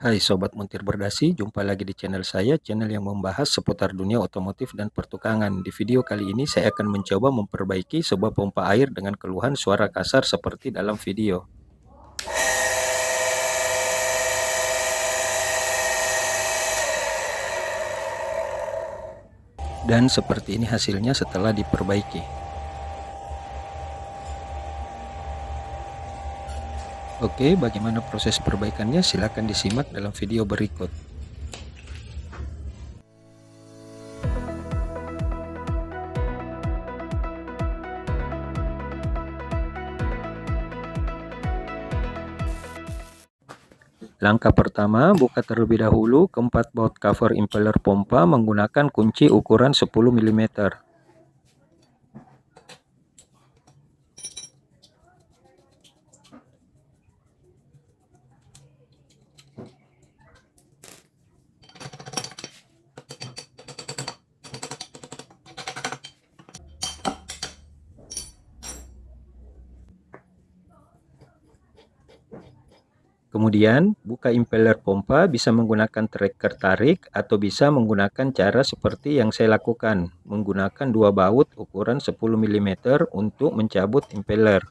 Hai Sobat Montir Berdasi, jumpa lagi di channel saya, channel yang membahas seputar dunia otomotif dan pertukangan. Di video kali ini saya akan mencoba memperbaiki sebuah pompa air dengan keluhan suara kasar seperti dalam video. Dan seperti ini hasilnya setelah diperbaiki. Oke, bagaimana proses perbaikannya? Silakan disimak dalam video berikut. Langkah pertama, buka terlebih dahulu keempat baut cover impeller pompa menggunakan kunci ukuran 10 mm. Kemudian, buka impeller pompa bisa menggunakan tracker tarik atau bisa menggunakan cara seperti yang saya lakukan, menggunakan dua baut ukuran 10 mm untuk mencabut impeller.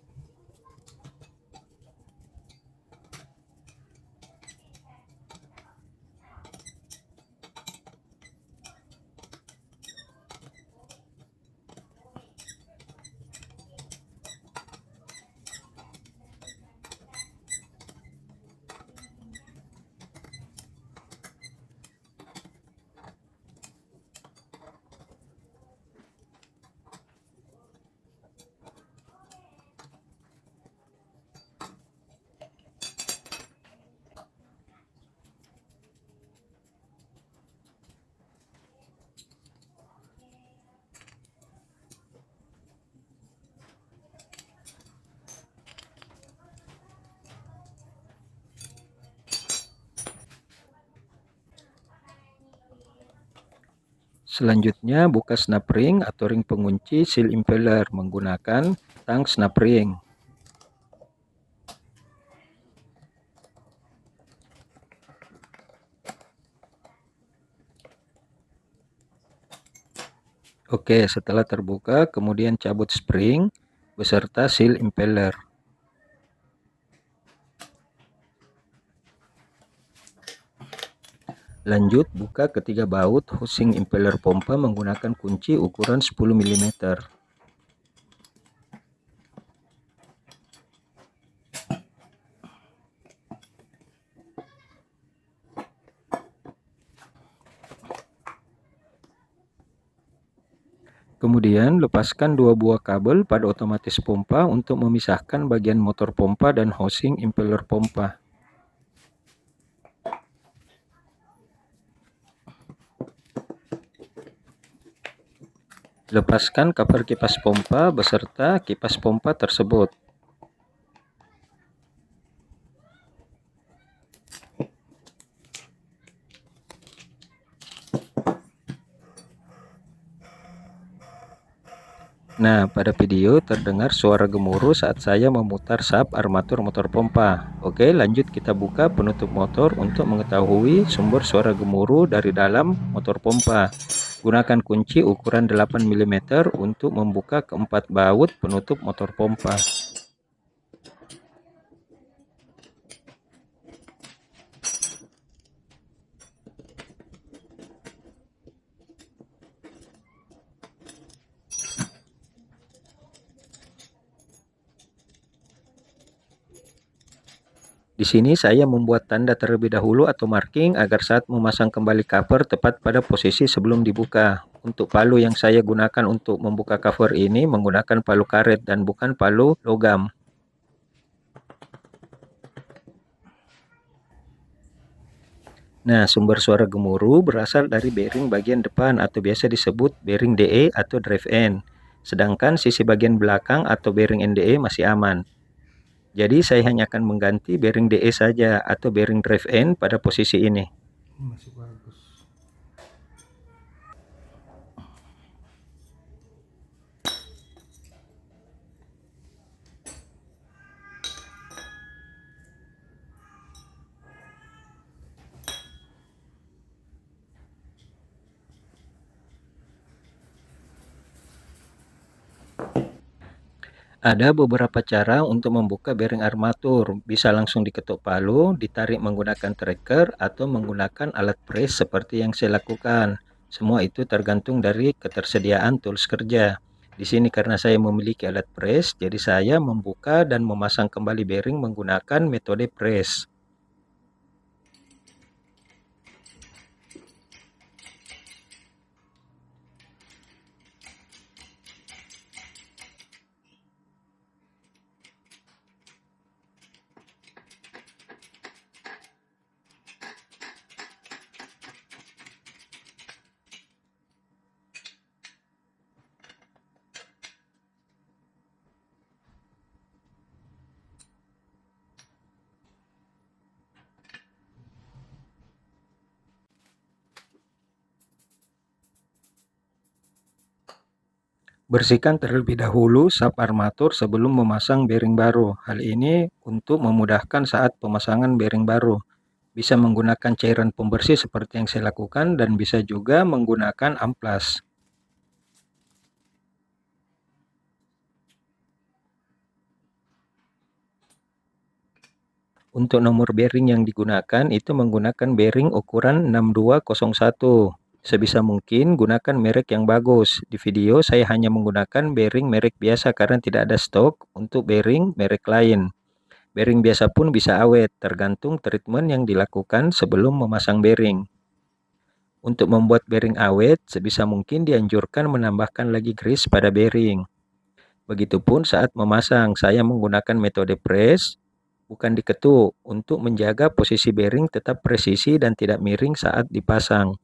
Selanjutnya, buka snap ring atau ring pengunci seal impeller menggunakan tang snap ring. Oke, setelah terbuka, kemudian cabut spring beserta seal impeller. Lanjut, buka ketiga baut housing impeller pompa menggunakan kunci ukuran 10 mm. Kemudian, lepaskan dua buah kabel pada otomatis pompa untuk memisahkan bagian motor pompa dan housing impeller pompa. Lepaskan cover kipas pompa beserta kipas pompa tersebut. Nah, pada video terdengar suara gemuruh saat saya memutar sap armatur motor pompa. Oke, lanjut kita buka penutup motor untuk mengetahui sumber suara gemuruh dari dalam motor pompa. Gunakan kunci ukuran 8 mm untuk membuka keempat baut penutup motor pompa. Di sini saya membuat tanda terlebih dahulu atau marking agar saat memasang kembali cover tepat pada posisi sebelum dibuka. Untuk palu yang saya gunakan untuk membuka cover ini menggunakan palu karet dan bukan palu logam. Nah, sumber suara gemuruh berasal dari bearing bagian depan atau biasa disebut bearing DE atau drive end. Sedangkan sisi bagian belakang atau bearing NDE masih aman. Jadi saya hanya akan mengganti bearing DE saja atau bearing drive end pada posisi ini. Masih bagus. Ada beberapa cara untuk membuka bearing armatur. Bisa langsung diketuk palu, ditarik menggunakan tracker, atau menggunakan alat press seperti yang saya lakukan. Semua itu tergantung dari ketersediaan tools kerja. Di sini karena saya memiliki alat press, jadi saya membuka dan memasang kembali bearing menggunakan metode press. Bersihkan terlebih dahulu sap armatur sebelum memasang bearing baru. Hal ini untuk memudahkan saat pemasangan bearing baru. Bisa menggunakan cairan pembersih seperti yang saya lakukan dan bisa juga menggunakan amplas. Untuk nomor bearing yang digunakan itu menggunakan bearing ukuran 6201. Sebisa mungkin gunakan merek yang bagus. Di video saya hanya menggunakan bearing merek biasa karena tidak ada stok untuk bearing merek lain. Bearing biasa pun bisa awet, tergantung treatment yang dilakukan sebelum memasang bearing. Untuk membuat bearing awet, sebisa mungkin dianjurkan menambahkan lagi grease pada bearing. Begitupun saat memasang, saya menggunakan metode press, bukan diketuk, untuk menjaga posisi bearing tetap presisi dan tidak miring saat dipasang.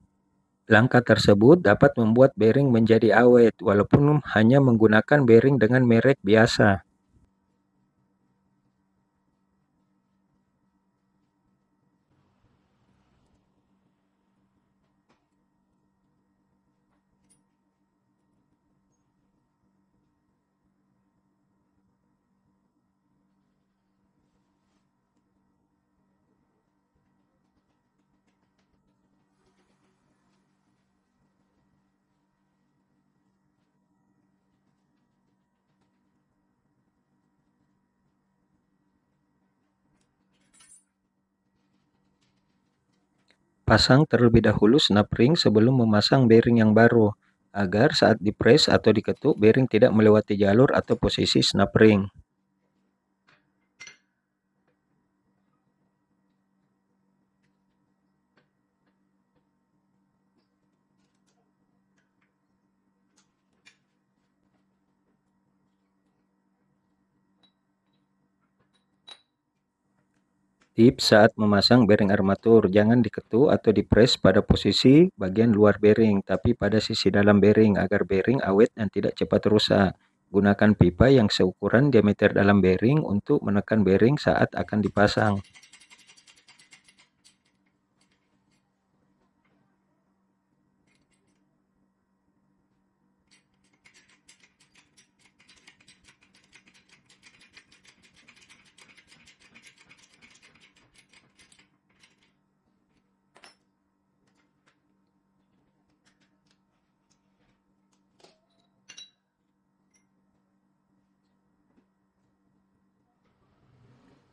Langkah tersebut dapat membuat bearing menjadi awet, walaupun hanya menggunakan bearing dengan merek biasa. Pasang terlebih dahulu snap ring sebelum memasang bearing yang baru, agar saat dipres atau diketuk bearing tidak melewati jalur atau posisi snap ring. Tips saat memasang bearing armatur, jangan diketuk atau dipres pada posisi bagian luar bearing, tapi pada sisi dalam bearing agar bearing awet dan tidak cepat rusak. Gunakan pipa yang seukuran diameter dalam bearing untuk menekan bearing saat akan dipasang.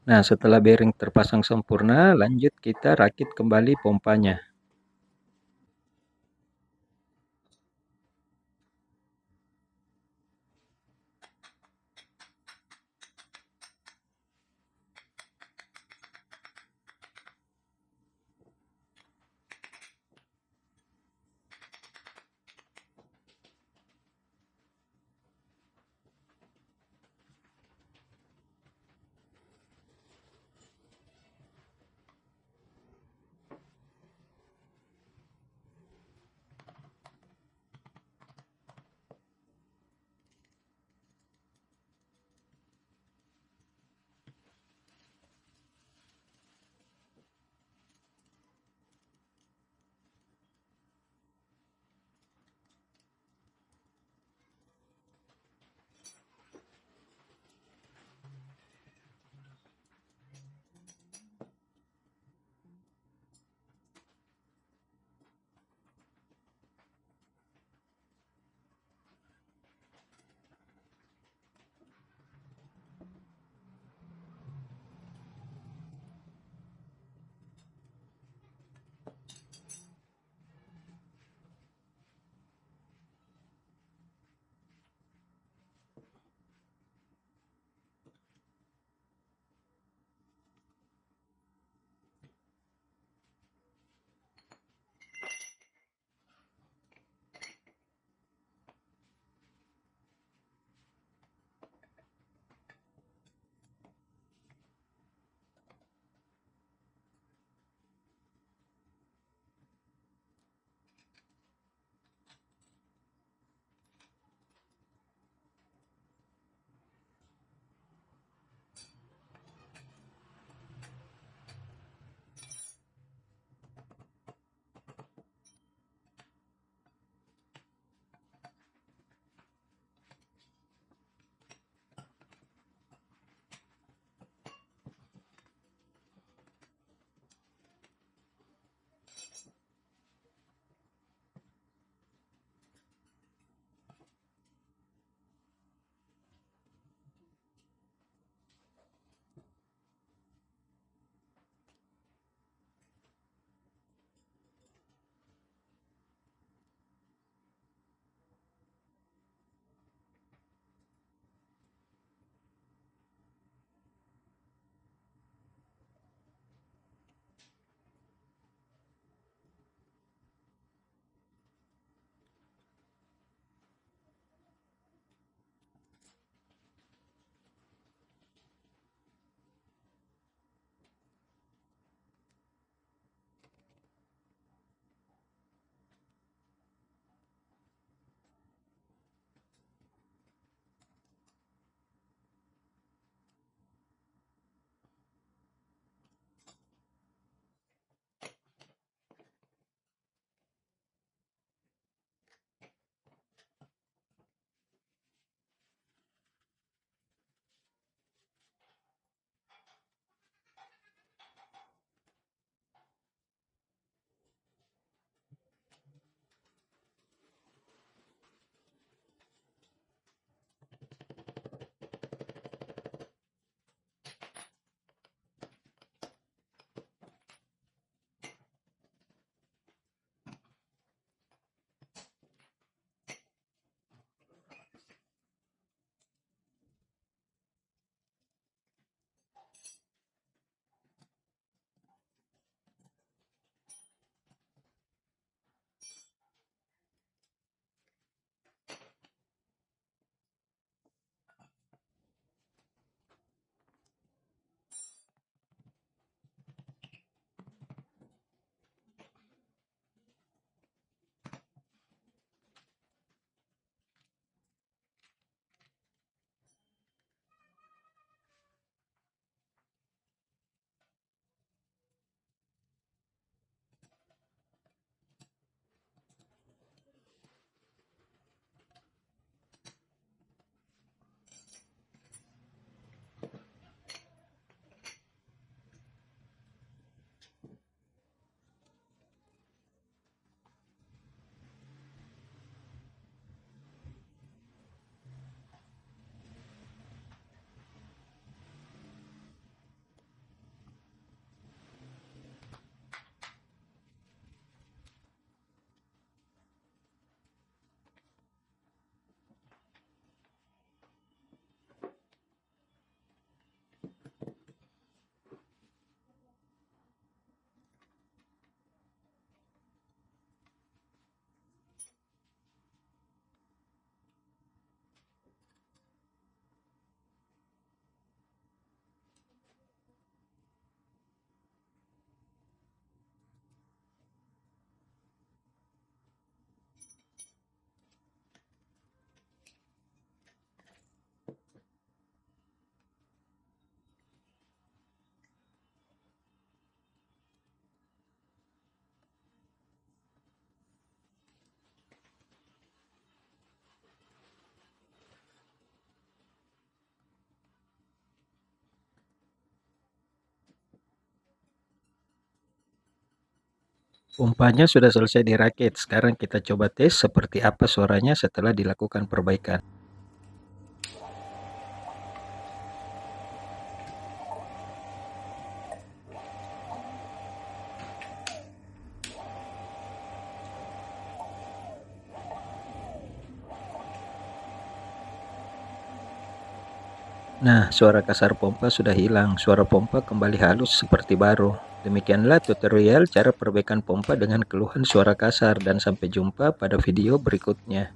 Nah, setelah bearing terpasang sempurna, lanjut kita rakit kembali pompanya. Pompanya sudah selesai dirakit, sekarang kita coba tes seperti apa suaranya setelah dilakukan perbaikan. Nah, suara kasar pompa sudah hilang, suara pompa kembali halus seperti baru. Demikianlah tutorial cara perbaikan pompa dengan keluhan suara kasar, dan sampai jumpa pada video berikutnya.